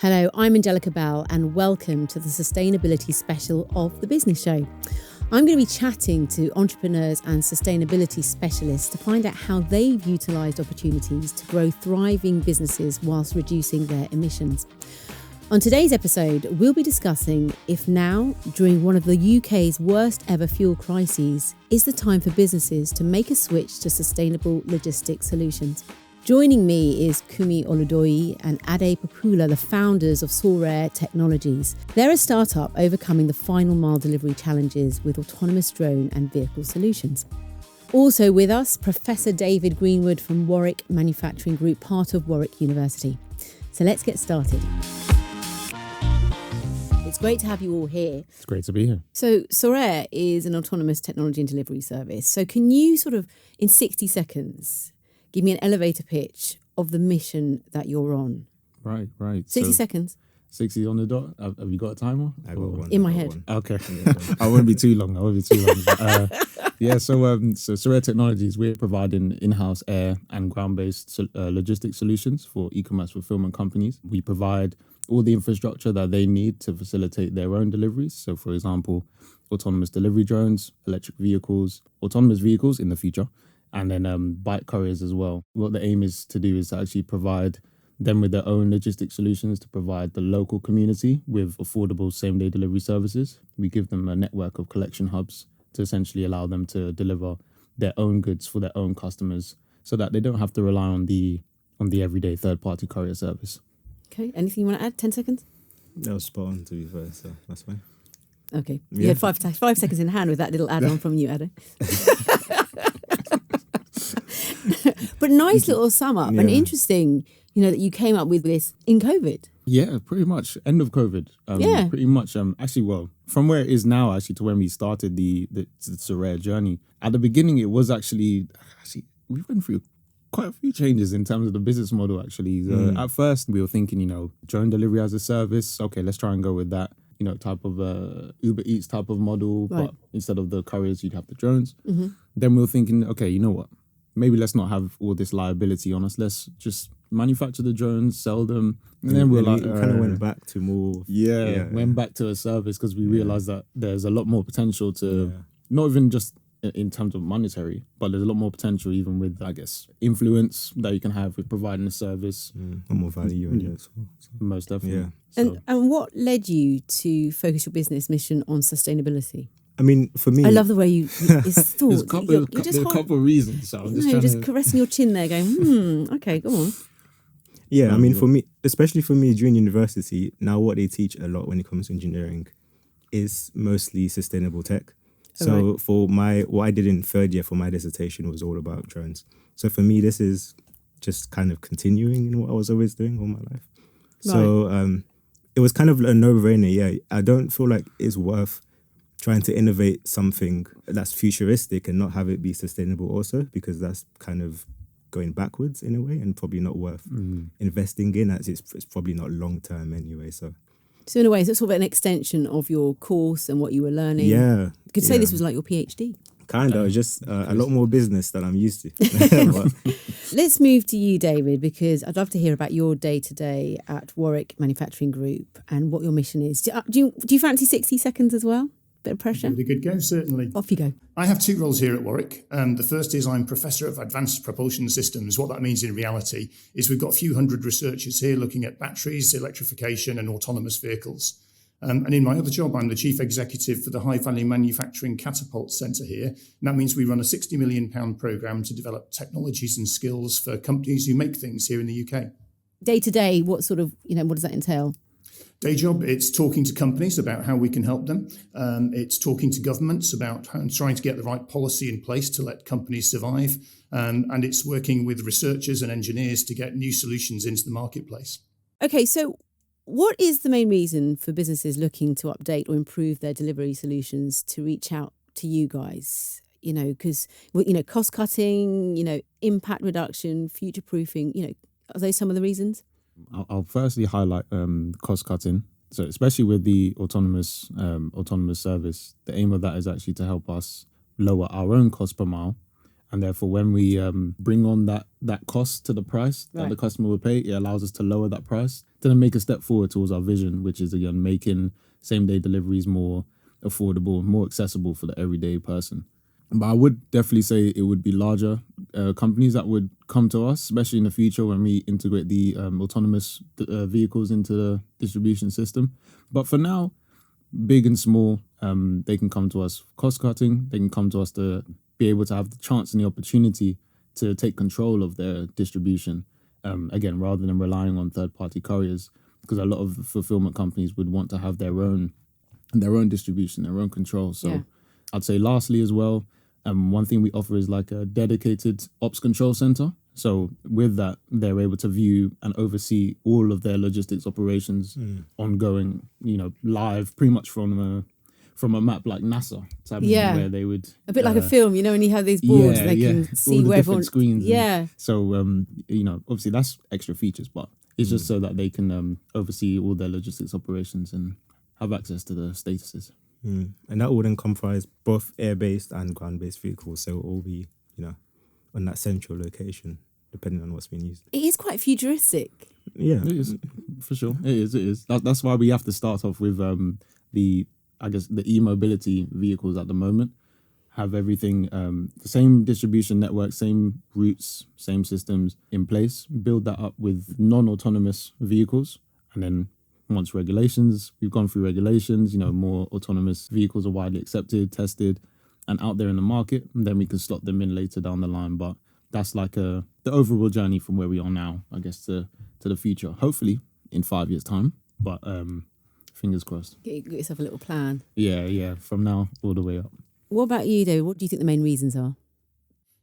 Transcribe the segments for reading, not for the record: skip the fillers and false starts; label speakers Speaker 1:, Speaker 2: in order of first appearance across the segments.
Speaker 1: Hello, I'm Angelica Bell and welcome to the sustainability special of The Business Show. I'm going to be chatting to entrepreneurs and sustainability specialists to find out how they've utilised opportunities to grow thriving businesses whilst reducing their emissions. On today's episode, we'll be discussing if now, during one of the UK's worst ever fuel crises, is the time for businesses to make a switch to sustainable logistics solutions. Joining me is Kumi Oludoyi and Ade Popula, the founders of Ulster Technologies. They're a startup overcoming the final mile delivery challenges with autonomous drone and vehicle solutions. Also with us, Professor David Greenwood from Warwick Manufacturing Group, part of Warwick University. So let's get started. It's great to have you all here.
Speaker 2: It's great to be here.
Speaker 1: So Ulster is an autonomous technology and delivery service. So can you sort of, in 60 seconds, give me an elevator pitch of the mission that you're on?
Speaker 2: Right.
Speaker 1: 60 seconds.
Speaker 2: 60 on the dot. Have you got a timer?
Speaker 3: I got one.
Speaker 1: In my head.
Speaker 2: Okay. I won't be too long. So Ulster Technologies, we're providing in-house air and ground-based logistics solutions for e-commerce fulfillment companies. We provide all the infrastructure that they need to facilitate their own deliveries. So, for example, autonomous delivery drones, electric vehicles, autonomous vehicles in the future, and then bike couriers as well. What the aim is to do is to actually provide them with their own logistics solutions to provide the local community with affordable same-day delivery services. We give them a network of collection hubs to essentially allow them to deliver their own goods for their own customers so that they don't have to rely on the everyday third-party courier service.
Speaker 1: Okay, anything you want to add? 10 seconds?
Speaker 3: That was spot on, to be fair, so that's fine.
Speaker 1: Okay,
Speaker 3: Yeah.
Speaker 1: you had 5 seconds in hand with that little add-on from you, Ade. But nice little sum up and interesting, that you came up with this in COVID.
Speaker 2: Yeah, pretty much. End of COVID. Pretty much. From where it is now, actually, to when we started the Ulster journey. At the beginning, it was actually we went through quite a few changes in terms of the business model, actually. At first, we were thinking, drone delivery as a service. Okay, let's try and go with that, type of Uber Eats type of model. Right. But instead of the couriers, you'd have the drones. Mm-hmm. Then we were thinking, okay, you know what? Maybe let's not have all this liability on us. Let's just manufacture the drones, sell them. And then we kind
Speaker 3: of went back to more...
Speaker 2: went back to a service because we realised that there's a lot more potential to, not even just in terms of monetary, but there's a lot more potential even with, I guess, influence that you can have with providing a service.
Speaker 3: And more value in it as well. So.
Speaker 2: Most definitely.
Speaker 3: Yeah.
Speaker 1: So. And what led you to focus your business mission on sustainability?
Speaker 3: I mean, for me...
Speaker 1: I love the way it's thought.
Speaker 2: There's a couple of reasons. So I'm just
Speaker 1: caressing your chin there going, okay, go on.
Speaker 3: Yeah, I mean, for me, especially for me during university, now what they teach a lot when it comes to engineering is mostly sustainable tech. So for what I did in third year for my dissertation was all about drones. So for me, this is just kind of continuing in what I was always doing all my life. Right. So it was kind of a no-brainer. Yeah, I don't feel like it's worth trying to innovate something that's futuristic and not have it be sustainable also, because that's kind of going backwards in a way and probably not worth investing in, as it's probably not long-term anyway. So
Speaker 1: in a way, it's sort of an extension of your course and what you were learning.
Speaker 3: Yeah.
Speaker 1: You could say this was like your PhD.
Speaker 3: Kind of, just a lot more business than I'm used to.
Speaker 1: Let's move to you, David, because I'd love to hear about your day-to-day at Warwick Manufacturing Group and what your mission is. Do you fancy 60 seconds as well? Bit of pressure?
Speaker 4: Give it a good go, certainly.
Speaker 1: Off you go.
Speaker 4: I have two roles here at Warwick. The first is I'm Professor of Advanced Propulsion Systems. What that means in reality is we've got a few hundred researchers here looking at batteries, electrification and autonomous vehicles. And in my other job, I'm the Chief Executive for the High Value Manufacturing Catapult Centre here. And that means we run a £60 million programme to develop technologies and skills for companies who make things here in the UK.
Speaker 1: Day to day, what sort of, what does that entail?
Speaker 4: Day job, it's talking to companies about how we can help them. It's talking to governments about trying to get the right policy in place to let companies survive. And it's working with researchers and engineers to get new solutions into the marketplace.
Speaker 1: Okay, so what is the main reason for businesses looking to update or improve their delivery solutions to reach out to you guys? Because, cost cutting, impact reduction, future proofing, are those some of the reasons?
Speaker 2: I'll firstly highlight cost cutting. So especially with the autonomous service, the aim of that is actually to help us lower our own cost per mile And therefore, when we bring on that cost to the price that the customer will pay, it allows us to lower that price to then make a step forward towards our vision, which is, again, making same-day deliveries more affordable, more accessible for the everyday person. But I would definitely say it would be larger companies that would come to us, especially in the future when we integrate the autonomous vehicles into the distribution system. But for now, big and small, they can come to us cost cutting. They can come to us to be able to have the chance and the opportunity to take control of their distribution. Again, rather than relying on third-party couriers, because a lot of fulfillment companies would want to have their own distribution, their own control. So I'd say lastly as well, one thing we offer is like a dedicated ops control center. So with that, they're able to view and oversee all of their logistics operations ongoing, live, pretty much from a map like NASA type of thing, where they would
Speaker 1: a bit like a film, when you have these boards, they can see
Speaker 2: all the
Speaker 1: where
Speaker 2: different
Speaker 1: everyone
Speaker 2: screens. So obviously that's extra features, but it's just so that they can oversee all their logistics operations and have access to the statuses.
Speaker 3: And that would then comprise both air-based and ground-based vehicles, so it will all be, on that central location, depending on what's being used.
Speaker 1: It is quite futuristic.
Speaker 3: Yeah.
Speaker 2: It is, for sure. It is. That's why we have to start off with the e-mobility vehicles at the moment. Have everything, the same distribution network, same routes, same systems in place. Build that up with non-autonomous vehicles, and then once we've gone through regulations, more autonomous vehicles are widely accepted, tested, and out there in the market, and then we can slot them in later down the line. But that's like the overall journey from where we are now, I guess, to the future. Hopefully in 5 years' time, but fingers crossed.
Speaker 1: Get yourself a little plan.
Speaker 2: Yeah, from now all the way up.
Speaker 1: What about you, David? What do you think the main reasons are?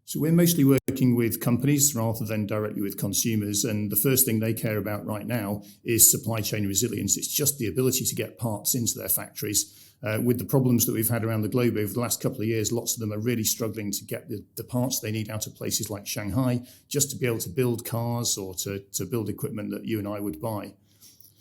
Speaker 4: So we're mostly working with companies rather than directly with consumers. And the first thing they care about right now is supply chain resilience. It's just the ability to get parts into their factories. With the problems that we've had around the globe over the last couple of years, lots of them are really struggling to get the parts they need out of places like Shanghai just to be able to build cars or to build equipment that you and I would buy.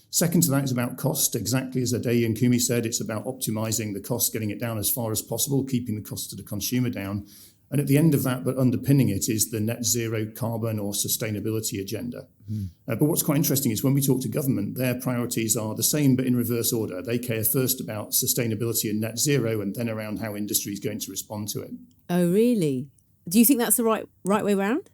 Speaker 4: Second to that is about cost. Exactly as Ade and Kumi said, it's about optimizing the cost, getting it down as far as possible, keeping the cost to the consumer down. And at the end of that, but underpinning it, is the net zero carbon or sustainability agenda. But what's quite interesting is when we talk to government, their priorities are the same, but in reverse order. They care first about sustainability and net zero, and then around how industry is going to respond to it.
Speaker 1: Oh, really? Do you think that's the right way around?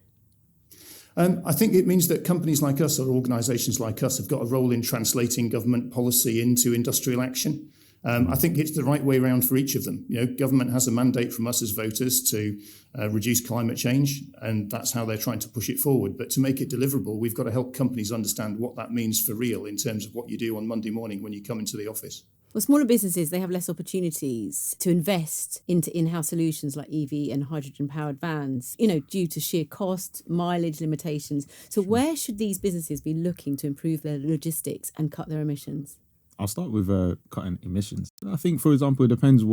Speaker 4: I think it means that companies like us or organisations like us have got a role in translating government policy into industrial action. I think it's the right way around for each of them. Government has a mandate from us as voters to reduce climate change, and that's how they're trying to push it forward. But to make it deliverable, we've got to help companies understand what that means for real in terms of what you do on Monday morning when you come into the office.
Speaker 1: Well, smaller businesses, they have less opportunities to invest into in-house solutions like EV and hydrogen-powered vans, due to sheer cost, mileage limitations. So where should these businesses be looking to improve their logistics and cut their emissions?
Speaker 2: I'll start with cutting emissions. I think, for example, it depends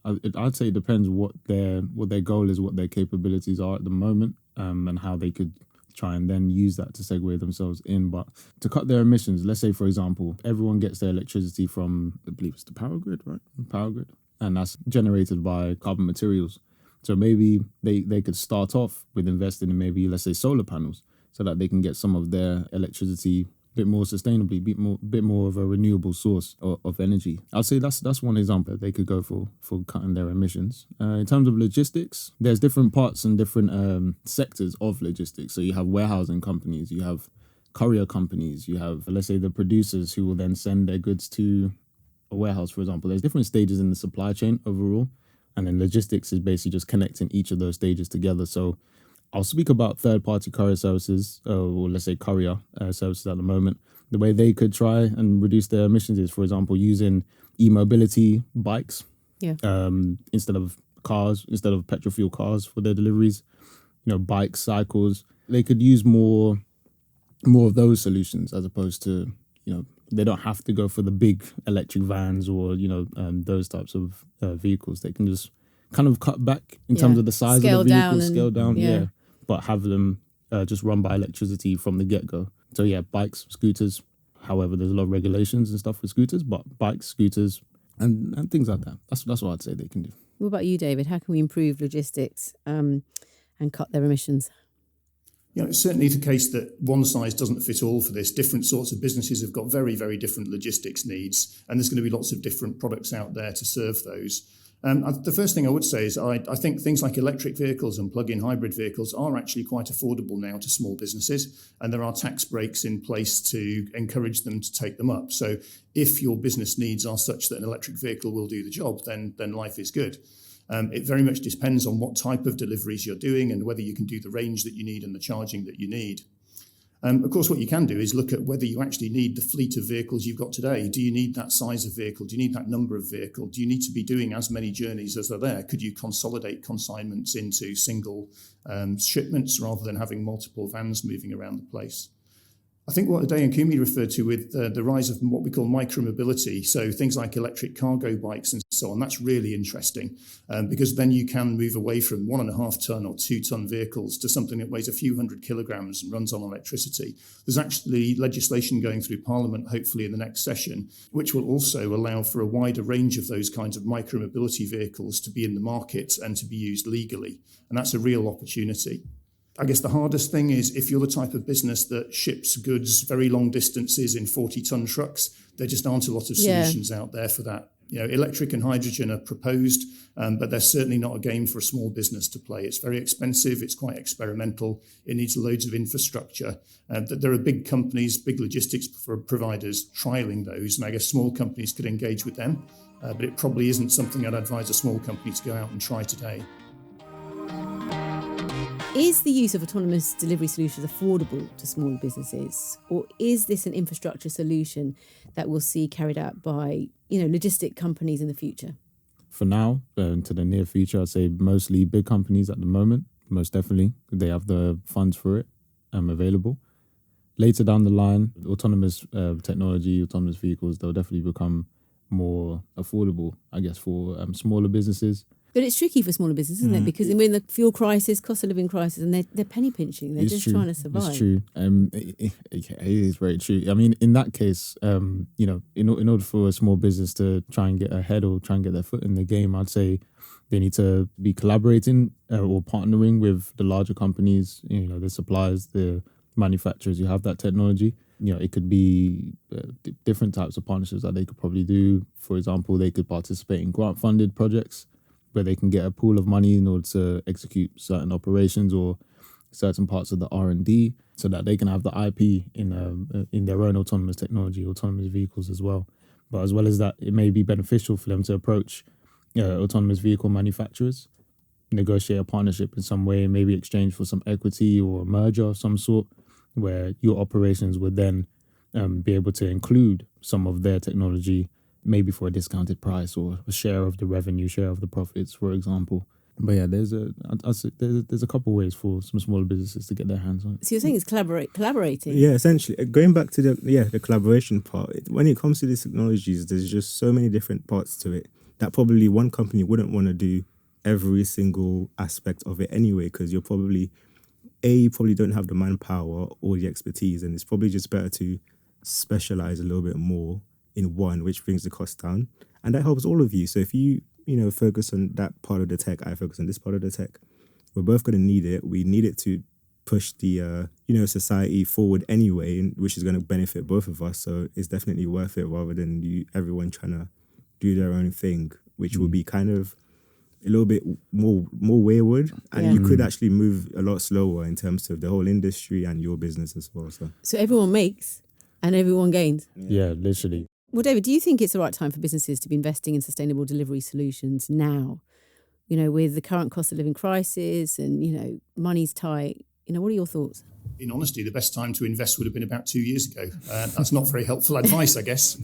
Speaker 2: I'd say it depends what their goal is, what their capabilities are at the moment, and how they could try and then use that to segue themselves in. But to cut their emissions, let's say, for example, everyone gets their electricity from, I believe it's the power grid, right? Power grid. And that's generated by carbon materials. So maybe they could start off with investing in maybe, let's say, solar panels, so that they can get some of their electricity a bit more sustainably, bit more of a renewable source of energy. I'd say that's one example they could go for cutting their emissions. In terms of logistics, there's different parts and different sectors of logistics. So you have warehousing companies, you have courier companies, you have, let's say, the producers who will then send their goods to a warehouse, for example. There's different stages in the supply chain overall, and then logistics is basically just connecting each of those stages together. So I'll speak about third-party courier services, or let's say courier services at the moment. The way they could try and reduce their emissions is, for example, using e-mobility bikes instead of cars, instead of petrol fuel cars for their deliveries. Bikes, cycles. They could use more of those solutions as opposed to, they don't have to go for the big electric vans or, those types of vehicles. They can just kind of cut back in terms of the size of the vehicle, scale down, but have them just run by electricity from the get-go. So bikes, scooters. However, there's a lot of regulations and stuff with scooters, but bikes, scooters, and things like that. That's what I'd say they can do.
Speaker 1: What about you, David? How can we improve logistics and and cut their emissions?
Speaker 4: It's certainly the case that one size doesn't fit all for this. Different sorts of businesses have got very, very different logistics needs, and there's going to be lots of different products out there to serve those. The first thing I would say is I think things like electric vehicles and plug-in hybrid vehicles are actually quite affordable now to small businesses, and there are tax breaks in place to encourage them to take them up. So if your business needs are such that an electric vehicle will do the job, then life is good. It very much depends on what type of deliveries you're doing and whether you can do the range that you need and the charging that you need. Of course, what you can do is look at whether you actually need the fleet of vehicles you've got today. Do you need that size of vehicle? Do you need that number of vehicle? Do you need to be doing as many journeys as are there? Could you consolidate consignments into single shipments rather than having multiple vans moving around the place? I think what Ade and Kumi referred to with the rise of what we call micromobility, so things like electric cargo bikes and so on, that's really interesting because then you can move away from 1.5 ton or 2 ton vehicles to something that weighs a few hundred kilograms and runs on electricity. There's actually legislation going through Parliament, hopefully in the next session, which will also allow for a wider range of those kinds of micromobility vehicles to be in the market and to be used legally. And that's a real opportunity. I guess the hardest thing is if you're the type of business that ships goods very long distances in 40-ton trucks, there just aren't a lot of solutions out there for that. Electric and hydrogen are proposed, but they're certainly not a game for a small business to play. It's very expensive. It's quite experimental. It needs loads of infrastructure. There are big companies, big logistics providers trialing those, and I guess small companies could engage with them, but it probably isn't something I'd advise a small company to go out and try today.
Speaker 1: Is the use of autonomous delivery solutions affordable to smaller businesses, or is this an infrastructure solution that we'll see carried out by, logistic companies in the future?
Speaker 2: For now, into the near future, I'd say mostly big companies at the moment, most definitely. They have the funds for it available. Later down the line, autonomous technology, autonomous vehicles, they'll definitely become more affordable, I guess, for smaller businesses.
Speaker 1: But it's tricky for smaller businesses, isn't it? Because we're in the fuel crisis, cost of living crisis, and they're penny pinching. They're just trying to survive.
Speaker 2: It's true. It is very true. I mean, in that case, in order for a small business to try and get ahead or try and get their foot in the game, I'd say they need to be collaborating or partnering with the larger companies, the suppliers, the manufacturers who have that technology. It could be different types of partnerships that they could probably do. For example, they could participate in grant-funded projects where they can get a pool of money in order to execute certain operations or certain parts of the R&D so that they can have the IP in their own autonomous technology, autonomous vehicles as well. But as well as that, it may be beneficial for them to approach autonomous vehicle manufacturers, negotiate a partnership in some way, maybe exchange for some equity or a merger of some sort, where your operations would then be able to include some of their technology, maybe for a discounted price or a share of the revenue, share of the profits, for example. But yeah, there's a couple of ways for some smaller businesses to get their hands on it.
Speaker 1: So you're saying it's collaborating?
Speaker 3: Yeah, essentially. Going back to the collaboration part, when it comes to these technologies, there's just so many different parts to it that probably one company wouldn't want to do every single aspect of it anyway, because you probably don't have the manpower or the expertise, and it's probably just better to specialize a little bit more in one, which brings the cost down, and that helps all of you. So if you focus on that part of the tech, I focus on this part of the tech, we're both going to need it. We need it to push the society forward anyway, which is going to benefit both of us. So it's definitely worth it rather than everyone trying to do their own thing, which will be kind of a little bit more wayward, and you could actually move a lot slower in terms of the whole industry and your business as well. So
Speaker 1: everyone makes and everyone gains.
Speaker 2: Yeah, literally.
Speaker 1: Well, David, do you think it's the right time for businesses to be investing in sustainable delivery solutions now? With the current cost of living crisis and, money's tight. What are your thoughts?
Speaker 4: In honesty, the best time to invest would have been about 2 years ago. That's not very helpful advice, I guess.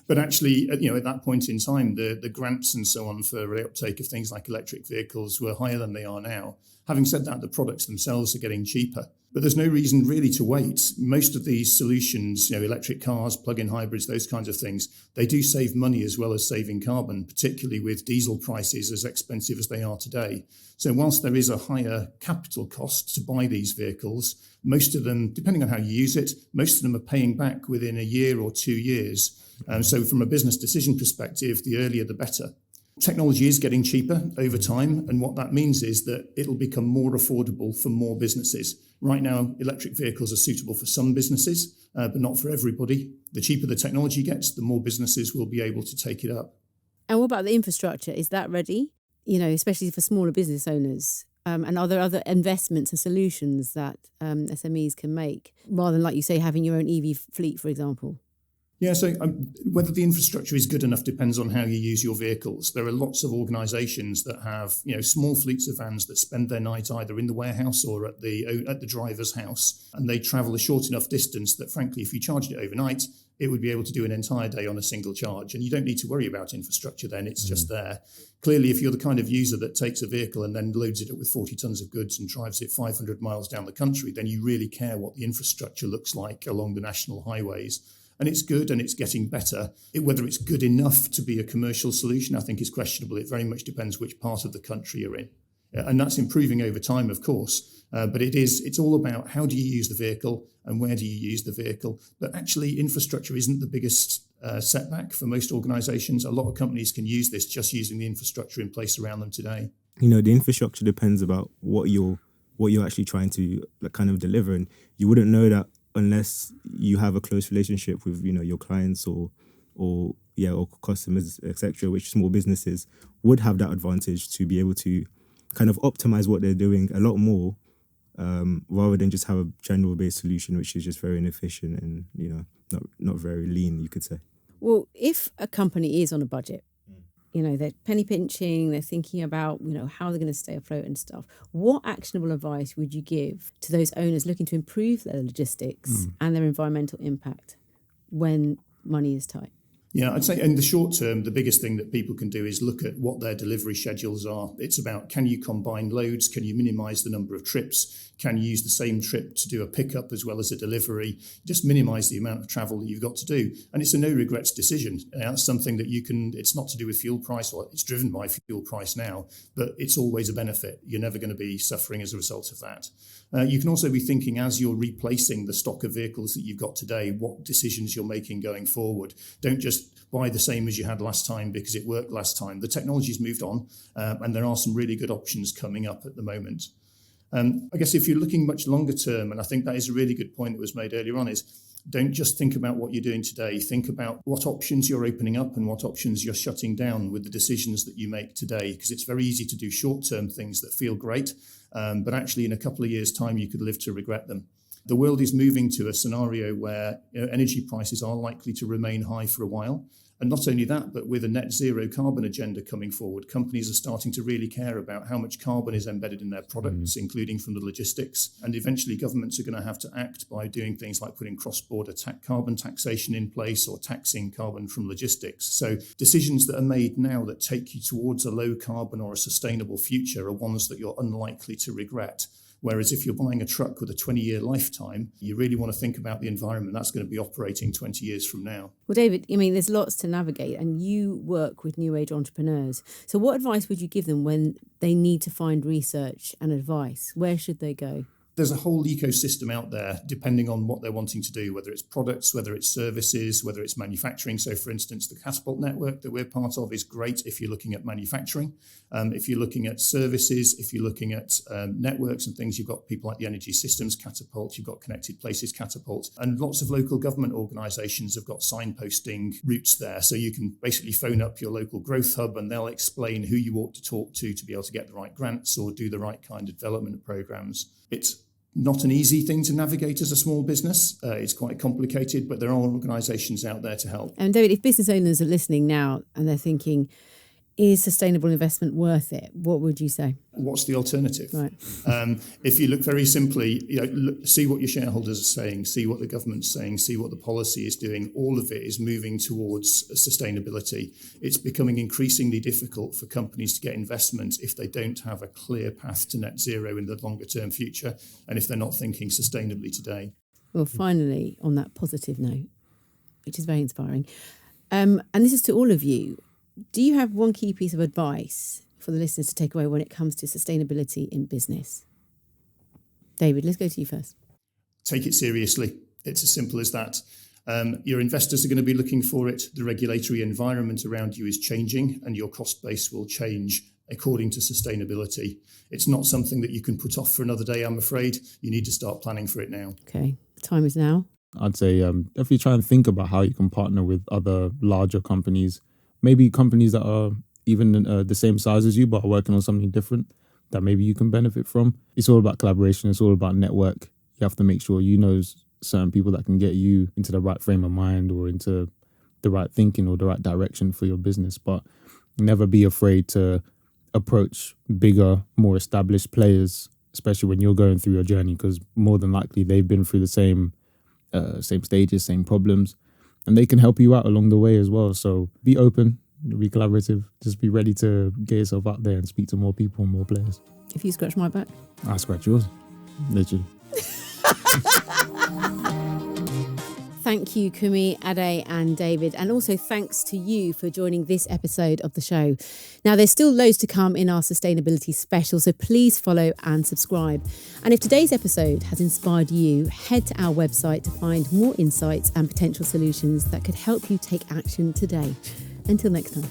Speaker 4: But actually, at that point in time, the grants and so on for the uptake of things like electric vehicles were higher than they are now. Having said that, the products themselves are getting cheaper. But there's no reason really to wait. Most of these solutions, electric cars, plug-in hybrids, those kinds of things, they do save money as well as saving carbon, particularly with diesel prices as expensive as they are today. So whilst there is a higher capital cost to buy these vehicles, most of them, depending on how you use it, most of them are paying back within a year or 2 years. So from a business decision perspective, the earlier the better. Technology is getting cheaper over time, and what that means is that it'll become more affordable for more businesses. Right now, electric vehicles are suitable for some businesses, but not for everybody. The cheaper the technology gets, the more businesses will be able to take it up.
Speaker 1: And what about the infrastructure? Is that ready? Especially for smaller business owners. And are there other investments and solutions that SMEs can make, rather than, like you say, having your own EV fleet, for example?
Speaker 4: Yeah, so whether the infrastructure is good enough depends on how you use your vehicles. There are lots of organisations that have, small fleets of vans that spend their night either in the warehouse or at the driver's house, and they travel a short enough distance that, frankly, if you charged it overnight, it would be able to do an entire day on a single charge, and you don't need to worry about infrastructure then. It's just there. Clearly, if you're the kind of user that takes a vehicle and then loads it up with 40 tons of goods and drives it 500 miles down the country, then you really care what the infrastructure looks like along the national highways. And it's good and it's getting better. Whether it's good enough to be a commercial solution, I think is questionable. It very much depends which part of the country you're in. And that's improving over time, of course. But it's all about how do you use the vehicle and where do you use the vehicle. But actually, infrastructure isn't the biggest setback for most organisations. A lot of companies can use this just using the infrastructure in place around them today.
Speaker 3: The infrastructure depends about what you're actually trying to kind of deliver. And you wouldn't know that unless you have a close relationship with, your clients or customers, etc., which small businesses would have that advantage to be able to kind of optimize what they're doing a lot more, rather than just have a general-based solution, which is just very inefficient and, not very lean, you could say.
Speaker 1: Well, if a company is on a budget, they're penny pinching, they're thinking about, how they're going to stay afloat and stuff. What actionable advice would you give to those owners looking to improve their logistics and their environmental impact when money is tight?
Speaker 4: Yeah, I'd say in the short term, the biggest thing that people can do is look at what their delivery schedules are. It's about, can you combine loads? Can you minimise the number of trips? Can you use the same trip to do a pickup as well as a delivery? Just minimise the amount of travel that you've got to do. And it's a no regrets decision. That's something that it's not to do with fuel price, or it's driven by fuel price now, but it's always a benefit. You're never going to be suffering as a result of that. You can also be thinking, as you're replacing the stock of vehicles that you've got today, what decisions you're making going forward. Don't just buy the same as you had last time because it worked last time. The technology's moved on, and there are some really good options coming up at the moment. I guess if you're looking much longer term, and I think that is a really good point that was made earlier on, is don't just think about what you're doing today. Think about what options you're opening up and what options you're shutting down with the decisions that you make today, because it's very easy to do short-term things that feel great, but actually in a couple of years' time, you could live to regret them. The world is moving to a scenario where energy prices are likely to remain high for a while. And not only that, but with a net zero carbon agenda coming forward, companies are starting to really care about how much carbon is embedded in their products, including from the logistics. And eventually governments are going to have to act by doing things like putting cross-border carbon taxation in place or taxing carbon from logistics. So decisions that are made now that take you towards a low carbon or a sustainable future are ones that you're unlikely to regret. Whereas if you're buying a truck with a 20-year lifetime, you really want to think about the environment that's going to be operating 20 years from now.
Speaker 1: Well, David, there's lots to navigate, and you work with new age entrepreneurs. So what advice would you give them when they need to find research and advice? Where should they go?
Speaker 4: There's a whole ecosystem out there depending on what they're wanting to do, whether it's products, whether it's services, whether it's manufacturing. So, for instance, the Catapult network that we're part of is great if you're looking at manufacturing. If you're looking at services, if you're looking at networks and things, you've got people like the Energy Systems Catapult, you've got Connected Places Catapult, and lots of local government organisations have got signposting routes there. So you can basically phone up your local growth hub and they'll explain who you ought to talk to be able to get the right grants or do the right kind of development programs. It's not an easy thing to navigate as a small business. It's quite complicated, but there are organisations out there to help.
Speaker 1: And David, if business owners are listening now and they're thinking, is sustainable investment worth it? What would you say?
Speaker 4: What's the alternative?
Speaker 1: Right.
Speaker 4: If you look very simply, see what your shareholders are saying, see what the government's saying, see what the policy is doing. All of it is moving towards sustainability. It's becoming increasingly difficult for companies to get investment if they don't have a clear path to net zero in the longer term future, and if they're not thinking sustainably today.
Speaker 1: Well, finally, on that positive note, which is very inspiring, and this is to all of you, do you have one key piece of advice for the listeners to take away when it comes to sustainability in business? David, let's go to you first.
Speaker 4: Take it seriously. It's as simple as that. Your investors are going to be looking for it. The regulatory environment around you is changing, and your cost base will change according to sustainability. It's not something that you can put off for another day, I'm afraid. You need to start planning for it now.
Speaker 1: Okay, the time is now.
Speaker 2: I'd say definitely try and think about how you can partner with other larger companies, maybe companies that are even the same size as you but are working on something different that maybe you can benefit from. It's all about collaboration. It's all about network. You have to make sure you know certain people that can get you into the right frame of mind or into the right thinking or the right direction for your business. But never be afraid to approach bigger, more established players, especially when you're going through your journey, because more than likely they've been through the same stages, same problems, and they can help you out along the way as well. So be open, be collaborative, just be ready to get yourself out there and speak to more people and more players.
Speaker 1: If you scratch my back,
Speaker 2: I scratch yours, literally.
Speaker 1: Thank you, Kumi, Ade and David. And also thanks to you for joining this episode of the show. Now, there's still loads to come in our sustainability special, so please follow and subscribe. And if today's episode has inspired you, head to our website to find more insights and potential solutions that could help you take action today. Until next time.